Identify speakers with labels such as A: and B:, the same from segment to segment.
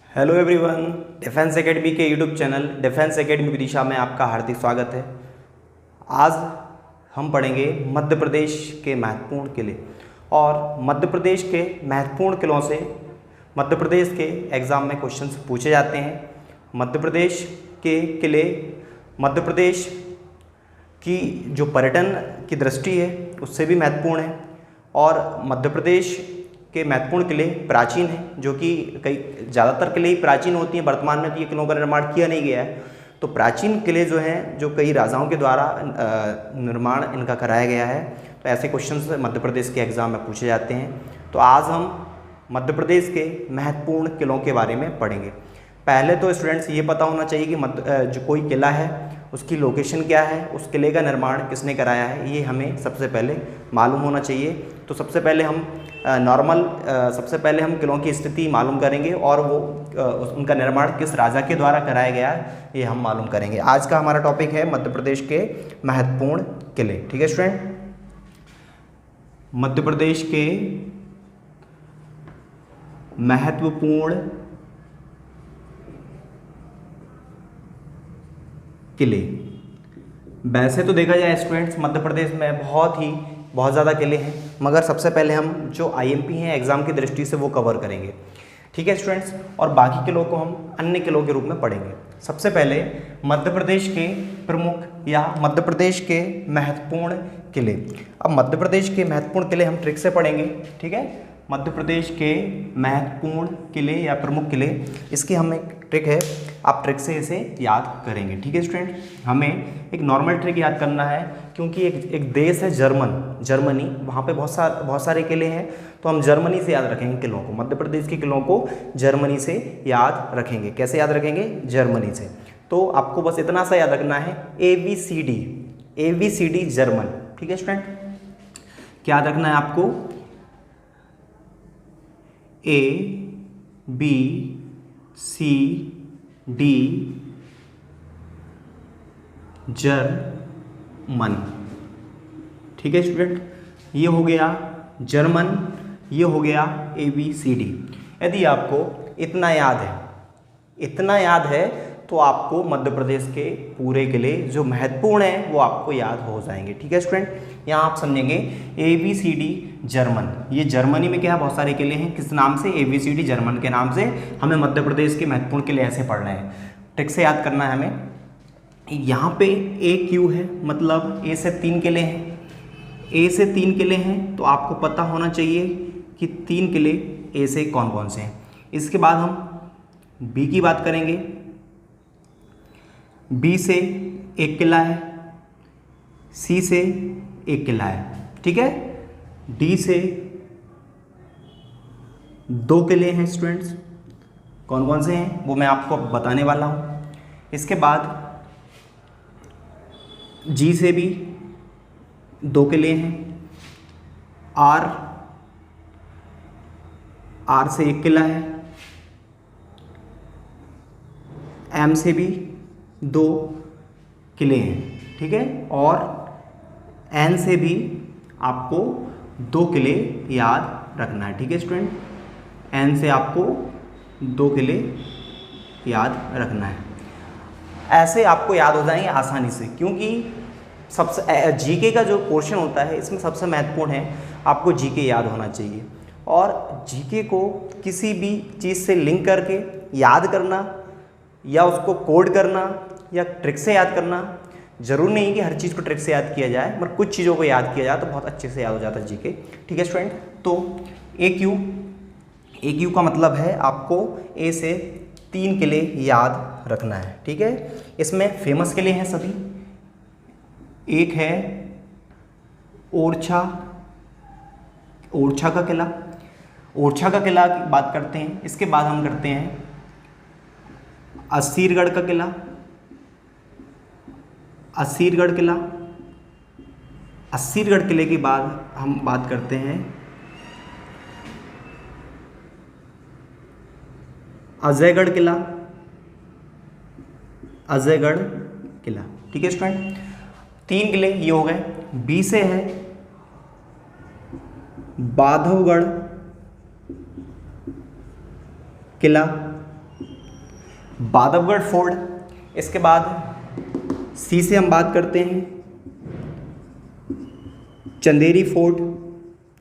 A: Hello everyone, defence academy के YouTube channel defence academy Vidisha में आपका हार्दिक स्वागत है। आज हम पढ़ेंगे मध्य प्रदेश के महत्वपूर्ण किले और मध्य प्रदेश के महत्वपूर्ण किलों से मध्य प्रदेश के एग्ज़ाम में क्वेश्चंस पूछे जाते हैं। मध्य प्रदेश के किले मध्य प्रदेश की जो पर्यटन की दृष्टि है उससे भी महत्वपूर्ण है और मध्य प्रदेश के महत्वपूर्ण किले प्राचीन हैं, जो कि कई ज़्यादातर किले ही प्राचीन होती हैं। वर्तमान में तो ये किलों का निर्माण किया नहीं गया है, तो प्राचीन किले जो हैं जो कई राजाओं के द्वारा निर्माण इनका कराया गया है, तो ऐसे क्वेश्चंस मध्य प्रदेश के एग्ज़ाम में पूछे जाते हैं। तो आज हम मध्य प्रदेश के महत्वपूर्ण किलों के बारे में पढ़ेंगे। पहले तो स्टूडेंट्स ये पता होना चाहिए कि जो कोई किला है उसकी लोकेशन क्या है, उस किले का निर्माण किसने कराया है, ये हमें सबसे पहले मालूम होना चाहिए। तो सबसे पहले हम सबसे पहले हम किलों की स्थिति मालूम करेंगे और वो उनका निर्माण किस राजा के द्वारा कराया गया है ये हम मालूम करेंगे। आज का हमारा टॉपिक है मध्य प्रदेश के महत्वपूर्ण किले। ठीक है स्टूडेंट, मध्य प्रदेश के महत्वपूर्ण किले। वैसे तो देखा जाए स्टूडेंट्स मध्य प्रदेश में बहुत ज़्यादा किले हैं, मगर सबसे पहले हम जो आईएमपी हैं एग्ज़ाम की दृष्टि से वो कवर करेंगे। ठीक है स्टूडेंट्स, और बाकी किलों को हम अन्य किलों के रूप में पढ़ेंगे। सबसे पहले मध्य प्रदेश के प्रमुख या मध्य प्रदेश के महत्वपूर्ण किले। अब मध्य प्रदेश के महत्वपूर्ण किले हम ट्रिक से पढ़ेंगे। ठीक है, मध्य प्रदेश के महत्वपूर्ण किले या प्रमुख किले, इसकी हम एक ट्रिक है, आप ट्रिक से इसे याद करेंगे। ठीक है स्टूडेंट, हमें एक नॉर्मल ट्रिक याद करना है क्योंकि एक देश है जर्मनी, वहाँ पे बहुत सारे किले हैं, तो हम जर्मनी से याद रखेंगे किलों को। मध्य प्रदेश के किलों को जर्मनी से याद रखेंगे। कैसे याद रखेंगे? जर्मनी से। तो आपको बस इतना सा याद रखना है, ABCD जर्मन। ठीक है स्टूडेंट, क्या याद रखना है आपको? ABCD German. ठीक है स्टूडेंट, ये हो गया जर्मन, ये हो गया ABCD। यदि आपको इतना याद है तो आपको मध्य प्रदेश के पूरे किले जो महत्वपूर्ण हैं वो आपको याद हो जाएंगे। ठीक है स्टूडेंट, यहाँ आप समझेंगे ABCD जर्मन, ये जर्मनी में क्या है, बहुत सारे किले हैं। किस नाम से? ABCD जर्मन के नाम से हमें मध्य प्रदेश के महत्वपूर्ण किले ऐसे पढ़ने हैं। ट्रिक से याद करना है हमें। यहाँ पे AQ है, मतलब A से 3 किले हैं। A से 3 किले हैं तो आपको पता होना चाहिए कि 3 किले A से कौन कौन से हैं। इसके बाद हम B की बात करेंगे। B से 1 किला है, C से 1 किला है। ठीक है, D से 2 किले हैं स्टूडेंट्स। कौन कौन से हैं वो मैं आपको बताने वाला हूँ। इसके बाद G से भी 2 किले हैं। R से 1 किला है। M से भी 2 किले हैं। ठीक है, और N से भी आपको 2 किले याद रखना है। ठीक है स्टूडेंट, N से आपको 2 किले याद रखना है। ऐसे आपको याद हो जाएंगे आसानी से, क्योंकि सबसे जीके का जो पोर्शन होता है इसमें सबसे महत्वपूर्ण है आपको जीके याद होना चाहिए। और जीके को किसी भी चीज़ से लिंक करके याद करना या उसको कोड करना या ट्रिक से याद करना, जरूर नहीं कि हर चीज़ को ट्रिक से याद किया जाए, मगर कुछ चीज़ों को याद किया जाए तो बहुत अच्छे से याद हो जाता है जीके। ठीक है स्टूडेंट, तो AQ का मतलब है आपको A से 3 किले याद रखना है। ठीक है, इसमें फेमस किले हैं सभी। एक है ओरछा का किला, ओरछा का किला की बात करते हैं। इसके बाद हम करते हैं असीरगढ़ का किला, असीरगढ़ किले के बाद हम बात करते हैं अजयगढ़ किला। ठीक है स्टूडेंट, 3 किले ये हो गए। B से है बांधवगढ़ किला, बांधवगढ़ फोर्ट। इसके बाद सी से हम बात करते हैं चंदेरी फोर्ट,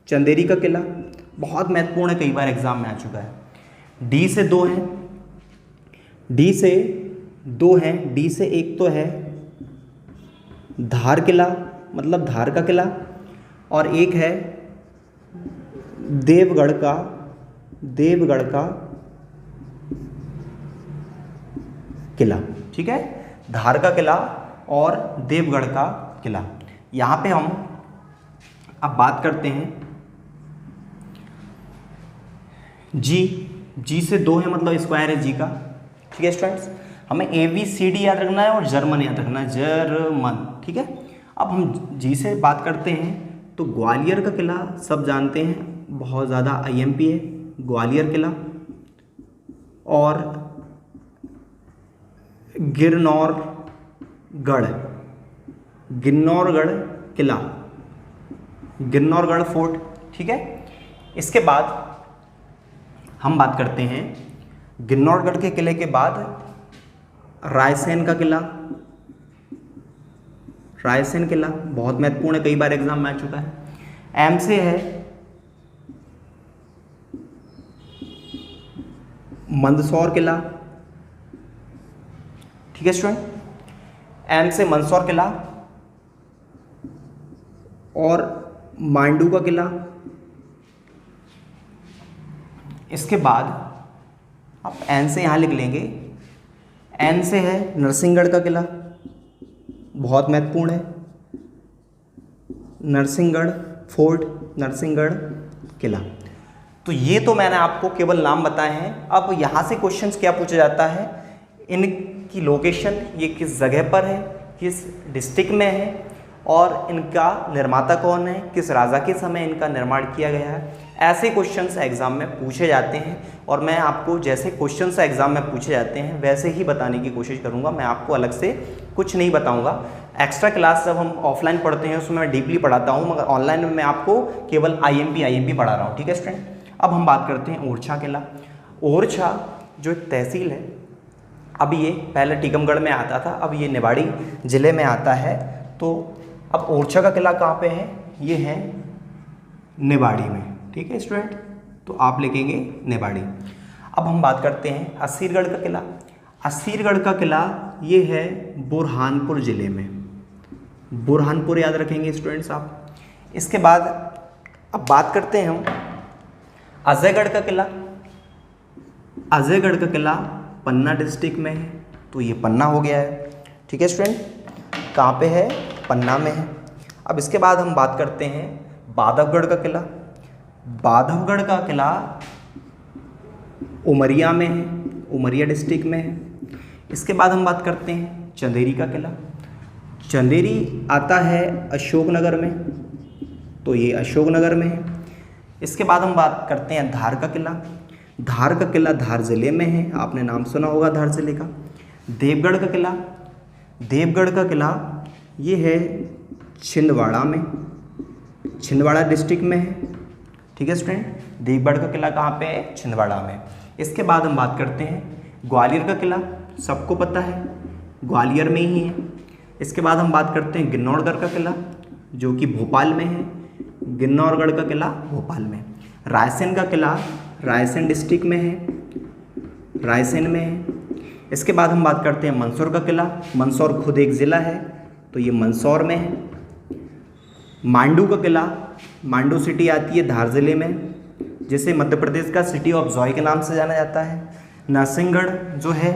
A: चंदेरी का किला, बहुत महत्वपूर्ण है, कई बार एग्जाम में आ चुका है। डी से दो हैं, डी से दो हैं, डी से एक तो है धार किला, मतलब धार का किला, और एक है देवगढ़ का किला। ठीक है, धार का किला और देवगढ़ का किला। यहाँ पे हम अब बात करते हैं जी से दो है, मतलब स्क्वायर है जी का। ठीक है स्टूडेंट्स, हमें ABCD याद रखना है और जर्मन याद रखना है, जर्मन। ठीक है, अब हम जी से बात करते हैं तो ग्वालियर का किला सब जानते हैं, बहुत ज़्यादा IMP है ग्वालियर किला। और गिरनौरगढ़ किला, गिरनौरगढ़ फोर्ट। ठीक है, इसके बाद हम बात करते हैं गिरनौरगढ़ के किले के बाद रायसेन का किला। रायसेन किला बहुत महत्वपूर्ण है, कई बार एग्जाम में आ चुका है। एम से है मंदसौर किला। ठीक है स्टूडेंट, एम से मंदसौर किला और मांडू का किला। इसके बाद आप एन से यहाँ लिख लेंगे, एन से है नरसिंहगढ़ का किला, बहुत महत्वपूर्ण है, नरसिंहगढ़ फोर्ट, नरसिंहगढ़ किला। तो ये तो मैंने आपको केवल नाम बताए हैं। अब यहाँ से क्वेश्चंस क्या पूछा जाता है, इनकी लोकेशन, ये किस जगह पर है, किस डिस्ट्रिक्ट में है, और इनका निर्माता कौन है, किस राजा के समय इनका निर्माण किया गया है। ऐसे क्वेश्चंस एग्जाम में पूछे जाते हैं और मैं आपको जैसे क्वेश्चंस एग्जाम में पूछे जाते हैं वैसे ही बताने की कोशिश करूंगा। मैं आपको अलग से कुछ नहीं बताऊंगा। एक्स्ट्रा क्लास जब हम ऑफलाइन पढ़ते हैं उसमें मैं डीपली पढ़ाता हूं, मगर ऑनलाइन में मैं आपको केवल IMP पढ़ा रहा हूँ। ठीक है स्टूडेंट, अब हम बात करते हैं ओरछा किला। ओरछा जो तहसील है, अब ये पहले टीकमगढ़ में आता था, अब ये निवाड़ी ज़िले में आता है। तो अब ओरछा का किला कहाँ पे है, ये है निवाड़ी में। ठीक है स्टूडेंट, तो आप लिखेंगे निवाड़ी। अब हम बात करते हैं असीरगढ़ का किला। असीरगढ़ का किला ये है बुरहानपुर ज़िले में, बुरहानपुर याद रखेंगे स्टूडेंट्स आप। इसके बाद अब बात करते हैं हम अजयगढ़ का किला। अजयगढ़ का किला पन्ना डिस्ट्रिक्ट में है, तो ये पन्ना हो गया है। ठीक है स्टूडेंट, कहाँ पे है, पन्ना में है। अब इसके बाद हम बात करते हैं बांधवगढ़ का किला। बांधवगढ़ का किला उमरिया में है, उमरिया डिस्ट्रिक्ट में है। इसके बाद हम बात करते हैं चंदेरी का किला। चंदेरी आता है अशोकनगर में, तो ये अशोकनगर में है। इसके बाद हम बात करते हैं धार का किला। धार का किला धार ज़िले में है, आपने नाम सुना होगा धार ज़िले का। देवगढ़ का किला, देवगढ़ का किला ये है छिंदवाड़ा में, छिंदवाड़ा डिस्ट्रिक्ट में है। ठीक है स्टूडेंट, देवगढ़ का किला कहाँ पे है, छिंदवाड़ा में। इसके बाद हम बात करते हैं ग्वालियर का किला, सबको पता है ग्वालियर में ही है। इसके बाद हम बात करते हैं गिरनौरगढ़ का किला जो कि भोपाल में है, गिरनौरगढ़ का किला भोपाल में। रायसेन का किला रायसेन डिस्ट्रिक्ट में है, रायसेन में है। इसके बाद हम बात करते हैं मंदसौर का किला। मंदसौर खुद एक ज़िला है, तो ये मंदसौर में है। मांडू का किला, मांडू सिटी आती है धार ज़िले में, जिसे मध्य प्रदेश का सिटी ऑफ जॉय के नाम से जाना जाता है। नरसिंहगढ़ जो है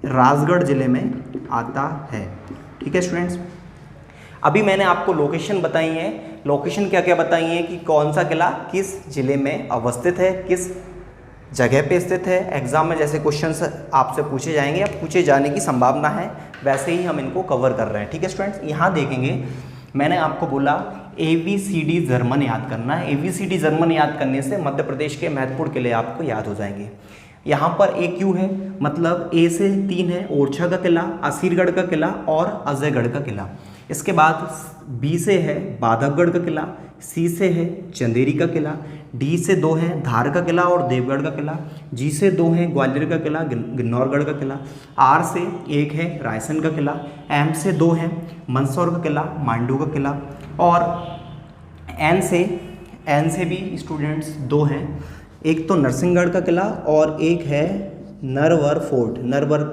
A: राजगढ़ ज़िले में आता है। ठीक है स्टूडेंट्स, अभी मैंने आपको लोकेशन बताई है। लोकेशन क्या क्या बताई है कि कौन सा किला किस ज़िले में अवस्थित है, किस जगह पे स्थित है। एग्जाम में जैसे क्वेश्चंस आपसे पूछे जाएंगे या पूछे जाने की संभावना है, वैसे ही हम इनको कवर कर रहे हैं। ठीक है स्टूडेंट्स, यहाँ देखेंगे मैंने आपको बोला ABCD जर्मन याद करना है। ABCD जर्मन याद करने से मध्य प्रदेश के महत्वपूर्ण किले आपको याद हो जाएंगे। यहाँ पर AQ है, मतलब A से 3 है ओरछा का किला, असीरगढ़ का किला और अजयगढ़ का किला। इसके बाद B से है बांधवगढ़ का किला, C से है चंदेरी का किला, डी से 2 है धार का किला और देवगढ़ का किला, जी से 2 है ग्वालियर का किला, गिन्नौरगढ़ का किला, आर से 1 है रायसेन का किला, एम से 2 है मंदसौर का किला, मांडू का किला, और एन से भी स्टूडेंट्स 2 हैं, एक तो नरसिंहगढ़ का किला और एक है नरवर फोर्ट, नरवर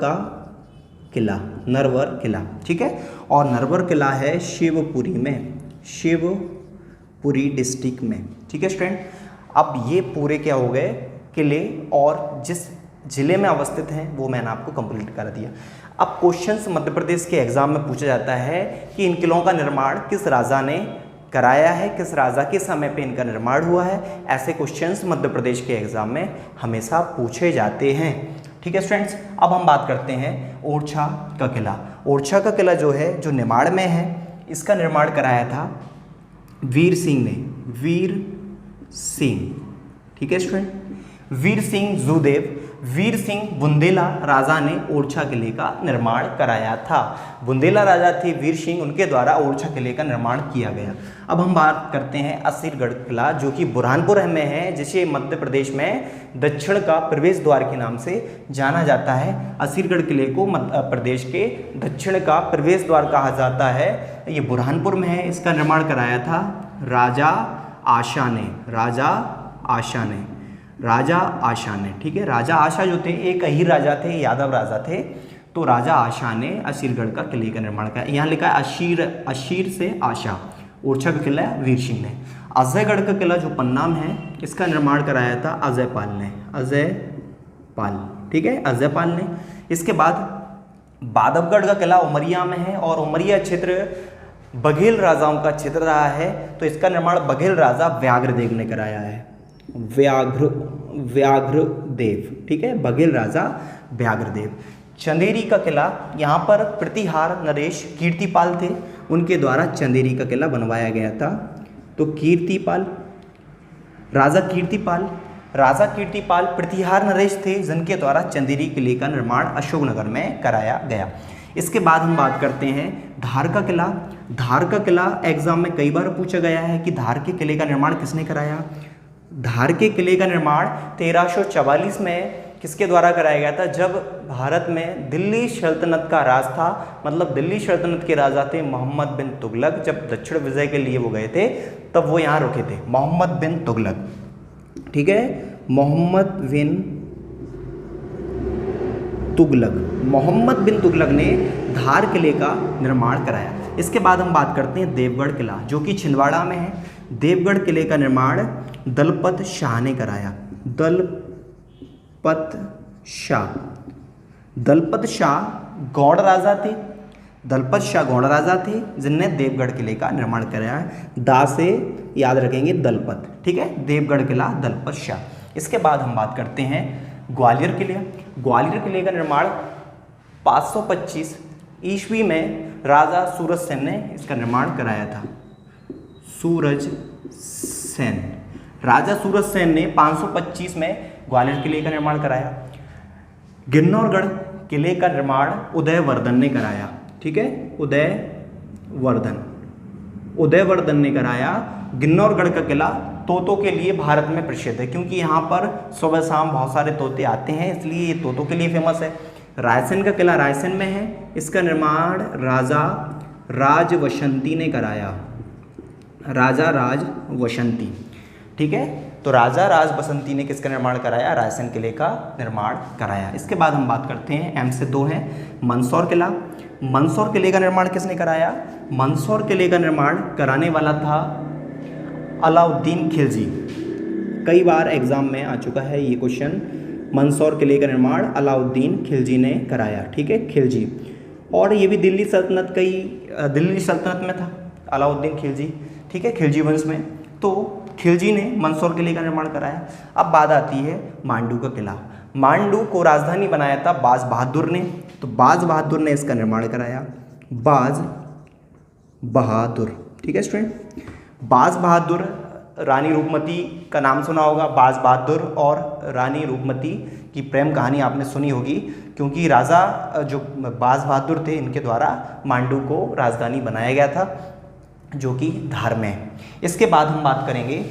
A: किला, ठीक है। और नरवर किला है शिवपुरी में, शिवपुरी डिस्ट्रिक्ट में, ठीक है स्टूडेंट। अब ये पूरे क्या हो गए किले और जिस जिले में अवस्थित हैं वो मैंने आपको कंप्लीट कर दिया। अब क्वेश्चंस मध्य प्रदेश के एग्जाम में पूछा जाता है कि इन किलों का निर्माण किस राजा ने कराया है, किस राजा के समय पे इनका निर्माण हुआ है। ऐसे क्वेश्चंस मध्य प्रदेश के एग्जाम में हमेशा पूछे जाते हैं, ठीक है स्टूडेंट्स। अब हम बात करते हैं ओरछा का किला। ओरछा का किला जो है, जो निमाड़ में है, इसका निर्माण कराया था वीर सिंह ने, वीर सिंह, ठीक है स्टूडेंट। वीर सिंह जूदेव, वीर सिंह बुंदेला राजा ने ओरछा किले का निर्माण कराया था। बुंदेला राजा थे वीर सिंह, उनके द्वारा ओरछा किले का निर्माण किया गया। अब हम बात करते हैं असीरगढ़ किला, जो कि बुरहानपुर में है, जिसे मध्य प्रदेश में दक्षिण का प्रवेश द्वार के नाम से जाना जाता है। असीरगढ़ किले को मध्य प्रदेश के दक्षिण का प्रवेश द्वार कहा जाता है। ये बुरहानपुर में है। इसका निर्माण कराया था राजा आशा ने, राजा आशा ने, ठीक है। राजा आशा जो थे एक अहीर राजा थे, यादव राजा थे, तो राजा आशा ने असीरगढ़ का किले का निर्माण किया। यहाँ लिखा है अशीर से आशा, ओरछा का किला वीर सिंह ने। अजयगढ़ का किला जो पन्ना में है, इसका निर्माण कराया था अजयपाल ने, ठीक है, अजयपाल ने। इसके बाद बांधवगढ़ का किला उमरिया में है और उमरिया क्षेत्र बघेल राजाओं का क्षेत्र रहा है, तो इसका निर्माण बघेल राजा व्याघ्रदेव ने कराया है, व्याघ्रदेव, ठीक है, बघेल राजा व्याघ्रदेव। चंदेरी का किला, यहाँ पर प्रतिहार नरेश कीर्तिपाल थे, उनके द्वारा चंदेरी का किला बनवाया गया था। तो राजा कीर्तिपाल प्रतिहार नरेश थे, जिनके द्वारा चंदेरी किले का निर्माण अशोकनगर में कराया गया। इसके बाद हम बात करते हैं धार का किला। धार का किला एग्जाम में कई बार पूछा गया है कि धार के किले का निर्माण किसने कराया। धार के किले का निर्माण 1344 में किसके द्वारा कराया गया था, जब भारत में दिल्ली सल्तनत का राज था, मतलब दिल्ली सल्तनत के राजा थे मोहम्मद बिन तुगलक। जब दक्षिण विजय के लिए वो गए थे तब वो यहाँ रुके थे, मोहम्मद बिन तुगलक, ठीक है, मोहम्मद बिन तुगलक ने धार किले का निर्माण कराया। इसके बाद हम बात करते हैं देवगढ़ किला, जो कि छिंदवाड़ा में है। देवगढ़ किले का निर्माण दलपत शाह ने कराया। दलपत शाह गौड़ राजा थे, जिनने देवगढ़ किले का निर्माण कराया है। दा से याद रखेंगे दलपत, ठीक है, देवगढ़ किला दलपत शाह। इसके बाद हम बात करते हैं ग्वालियर किले। ग्वालियर किले का निर्माण 525 ईस्वी में राजा सूरज सेन ने इसका निर्माण कराया था। राजा सूरज सेन ने 525 में ग्वालियर किले का निर्माण कराया। गिन्नौरगढ़ किले का निर्माण उदयवर्धन ने कराया, ठीक है, उदयवर्धन ने कराया। गिन्नौरगढ़ का किला तोतों के लिए भारत में प्रसिद्ध है, क्योंकि यहाँ पर सुबह शाम बहुत सारे तोते आते हैं, इसलिए ये तोतों के लिए फेमस है। रायसेन का किला रायसेन में है, इसका निर्माण राजा राजवसंती ने कराया, राजा राजवसंती, ठीक है। तो राजा राजवसंती ने किसका निर्माण कराया, रायसेन किले का निर्माण कराया। इसके बाद हम बात करते हैं एम से 2 है मंदसौर किला। मंदसौर किले का निर्माण किसने कराया, मंदसौर किले का निर्माण कराने वाला था अलाउद्दीन खिलजी। कई बार एग्जाम में आ चुका है ये क्वेश्चन। मंदसौर किले का निर्माण अलाउद्दीन खिलजी ने कराया, ठीक है, खिलजी। और ये भी दिल्ली सल्तनत में था अलाउद्दीन खिलजी, ठीक है, खिलजी वंश में। तो खिलजी ने मंदसौर किले का निर्माण कराया। अब बात आती है मांडू का किला। मांडू को राजधानी बनाया था बाज बहादुर ने, तो बाज बहादुर ने इसका निर्माण कराया, बाज बहादुर, ठीक है स्टूडेंट। बाज बहादुर, रानी रूपमती का नाम सुना होगा। बाज बहादुर और रानी रूपमती की प्रेम कहानी आपने सुनी होगी, क्योंकि राजा जो बाज बहादुर थे, इनके द्वारा मांडू को राजधानी बनाया गया था, जो कि धार में है। इसके बाद हम बात करेंगे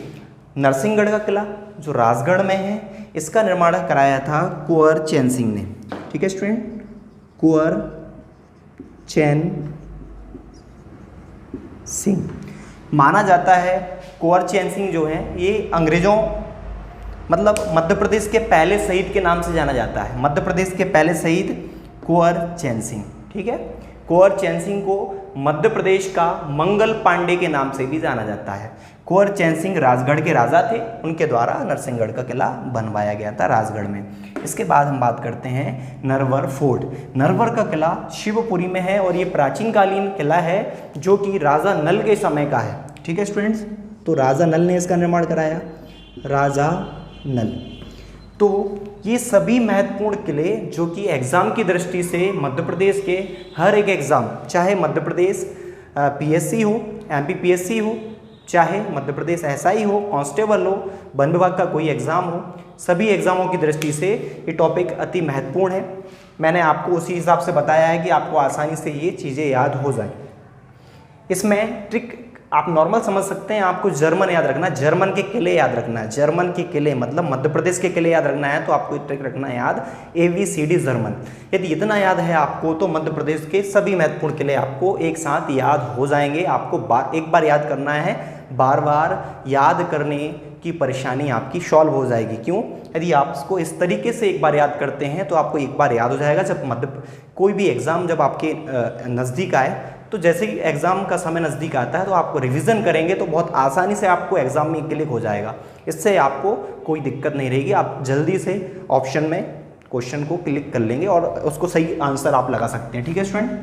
A: नरसिंहगढ़ का किला जो राजगढ़ में है, इसका निर्माण कराया था कुंवर चैन सिंह ने। ठीक है स्टूडेंट, कुंवर चैन सिंह। माना जाता है कुंवर चैन सिंह जो हैं ये अंग्रेजों मतलब मध्य प्रदेश के पहले शहीद के नाम से जाना जाता है। मध्य प्रदेश के पहले शहीद कुंवर चैन सिंह। ठीक है, कुंवर चैन सिंह को मध्य प्रदेश का मंगल पांडे के नाम से भी जाना जाता है। कुंवर चैन सिंह राजगढ़ के राजा थे, उनके द्वारा नरसिंहगढ़ का किला बनवाया गया था राजगढ़ में। इसके बाद हम बात करते हैं नरवर फोर्ट। नरवर का किला शिवपुरी में है और ये प्राचीन कालीन किला है जो कि राजा नल के समय का है। ठीक है स्टूडेंट्स, तो राजा नल ने इसका निर्माण कराया, राजा नल। तो ये सभी महत्वपूर्ण किले जो कि एग्ज़ाम की दृष्टि से मध्य प्रदेश के हर एक एग्ज़ाम, चाहे मध्य प्रदेश पीएससी हो, एमपीपीएससी हो, चाहे मध्य प्रदेश एसआई हो, कांस्टेबल हो, वन विभाग का कोई एग्ज़ाम हो, सभी एग्ज़ामों की दृष्टि से ये टॉपिक अति महत्वपूर्ण है। मैंने आपको उसी हिसाब से बताया है कि आपको आसानी से ये चीज़ें याद हो जाए। इसमें ट्रिक आप नॉर्मल समझ सकते हैं, आपको जर्मन याद रखना, जर्मन के किले याद रखना है। जर्मन के किले मतलब मध्य प्रदेश के किले याद रखना है, तो आपको ट्रिक रखना है याद ABCD जर्मन। यदि इतना याद है आपको तो मध्य प्रदेश के सभी महत्वपूर्ण किले आपको एक साथ याद हो जाएंगे। आपको एक बार याद करना है, बार बार याद करने की परेशानी आपकी सॉल्व हो जाएगी। क्यों? यदि आप इसको इस तरीके से एक बार याद करते हैं तो आपको एक बार याद हो जाएगा। जब कोई भी एग्ज़ाम जब आपके नज़दीक आए, तो जैसे ही एग्ज़ाम का समय नज़दीक आता है तो आपको रिवीजन करेंगे तो बहुत आसानी से आपको एग्ज़ाम में क्लिक हो जाएगा। इससे आपको कोई दिक्कत नहीं रहेगी, आप जल्दी से ऑप्शन में क्वेश्चन को क्लिक कर लेंगे और उसको सही आंसर आप लगा सकते हैं। ठीक है स्टूडेंट,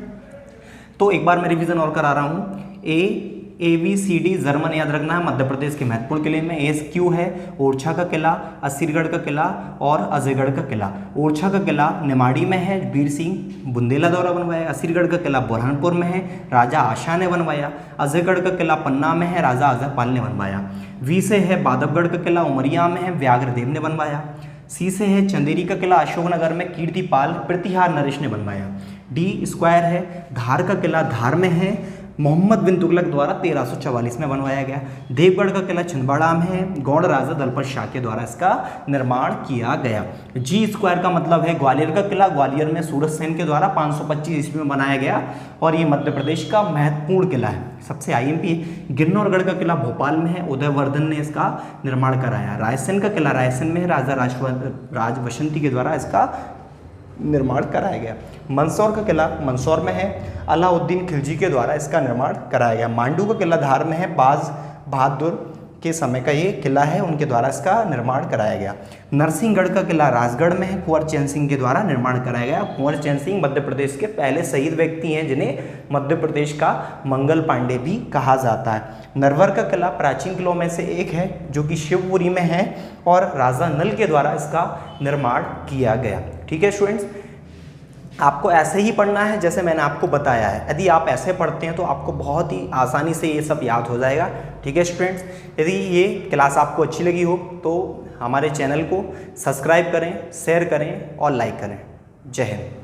A: तो एक बार मैं रिवीजन और करा रहा हूँ। ABCD जर्मन याद रखना है मध्य प्रदेश के महत्वपूर्ण किले में। SQ है ओरछा का किला, असीरगढ़ का किला और अजयगढ़ का किला। ओरछा का किला निमाड़ी में है, वीर सिंह बुंदेला द्वारा बनवाया। असीरगढ़ का किला बुरहानपुर में है, राजा आशा ने बनवाया। अजयगढ़ का किला पन्ना में है, राजा अजयपाल ने बनवाया। V से है बांधवगढ़ का किला उमरिया में है, व्याघ्रदेव ने बनवाया। C से है चंदेरी का किला अशोकनगर में, कीर्तिपाल प्रतिहार नरेश ने बनवाया। D² है धार का किला धार में है, मोहम्मद बिन तुगलक द्वारा 1344 में बनवाया गया। देवगढ़ का किला छिंदवाड़ा में है, गौड़ राजा दलपत शाह के द्वारा इसका निर्माण किया गया। G² का मतलब है ग्वालियर का किला, ग्वालियर में सूरज सेन के द्वारा 525 ईस्वी में बनाया गया और ये मध्य प्रदेश का महत्वपूर्ण किला है, सबसे IMP है। गिरनौरगढ़ का किला भोपाल में है, उदयवर्धन ने इसका निर्माण कराया। रायसेन का किला रायसेन में है, राजा राजवसंती के द्वारा इसका निर्माण कराया गया। मंदसौर का किला मंदसौर में है, अलाउद्दीन खिलजी के द्वारा इसका निर्माण कराया गया। मांडू का किला धार में है, बाज बहादुर के समय का ये किला है, उनके द्वारा इसका निर्माण कराया गया। नरसिंहगढ़ का किला राजगढ़ में है, कुंवर चैन सिंह के द्वारा निर्माण कराया गया। कुंवर चैन सिंह मध्य प्रदेश के पहले शहीद व्यक्ति हैं जिन्हें मध्य प्रदेश का मंगल पांडे भी कहा जाता है। नरवर का किला प्राचीन किलों में से एक है जो कि शिवपुरी में है और राजा नल के द्वारा इसका निर्माण किया गया। ठीक है स्टूडेंट्स, आपको ऐसे ही पढ़ना है जैसे मैंने आपको बताया है। यदि आप ऐसे पढ़ते हैं तो आपको बहुत ही आसानी से ये सब याद हो जाएगा। ठीक है स्टूडेंट्स, यदि ये क्लास आपको अच्छी लगी हो तो हमारे चैनल को सब्सक्राइब करें, शेयर करें और लाइक करें। जय हिंद।